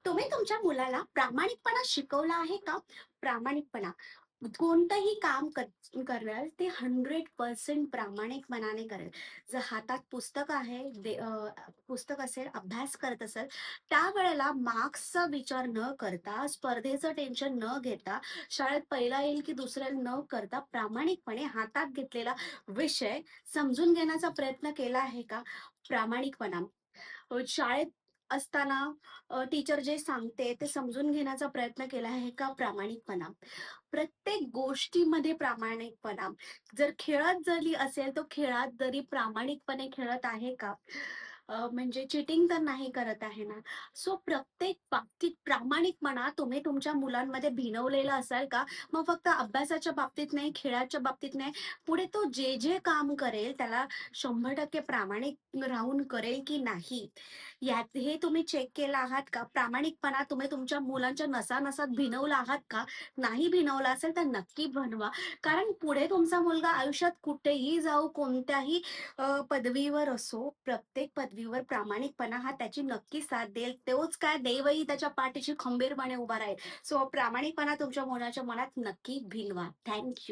तुम्ही तुमच्या मुलाला प्रामाणिकपणा शिकवला आहे का? प्रामाणिकपणा. कोणतंही काम करेल ते 100% प्रामाणिकपणाने करेल. जर हातात पुस्तक आहे, पुस्तक असेल, अभ्यास करत असेल, त्यावेळेला मार्क्सचा विचार न करता, स्पर्धेचं टेन्शन न घेता, शाळेत पहिला येईल की दुसरा येईल न करता, प्रामाणिकपणे हातात घेतलेला विषय समजून घेण्याचा प्रयत्न केला आहे का? प्रामाणिकपणा. शाळेत असताना टीचर जे सांगते ते समजून घेण्याचा प्रयत्न केला आहे का? प्रामाणिकपणा. प्रत्येक गोष्टीमध्ये प्रामाणिकपणा. जर खेळत जरी असेल, तो खेळात जरी प्रामाणिकपणे खेळत आहे का? म्हणजे चीटिंग तर नाही करत आहे ना? सो प्रत्येक बाबतीत प्रामाणिकपणा तुम्ही तुमच्या मुलांमध्ये भिनवलेला असाल का? मग फक्त अभ्यासाच्या बाबतीत नाही, खेळाच्या बाबतीत नाही, पुढे तो जे काम करेल त्याला 100% प्रामाणिक राहून करेल की नाही? यात हे तुम्ही चेक केलं आहात का? प्रामाणिकपणा तुम्ही तुमच्या मुलांच्या नसा-नसात भिनवला आहात का? नाही भिनवला असेल तर नक्की बनवा. कारण पुढे तुमचा मुलगा आयुष्यात कुठेही जाऊ, कोणत्याही पदवीवर असो, प्रत्येक पदवीवर प्रामाणिकपणा हा त्याची नक्की साथ देईल. तोच काय देवही त्याच्या पाठीशी खंबीरपणे उभा राहील. सो प्रामाणिकपणा तुमच्या मुलाच्या मनात नक्की भिनवा. थँक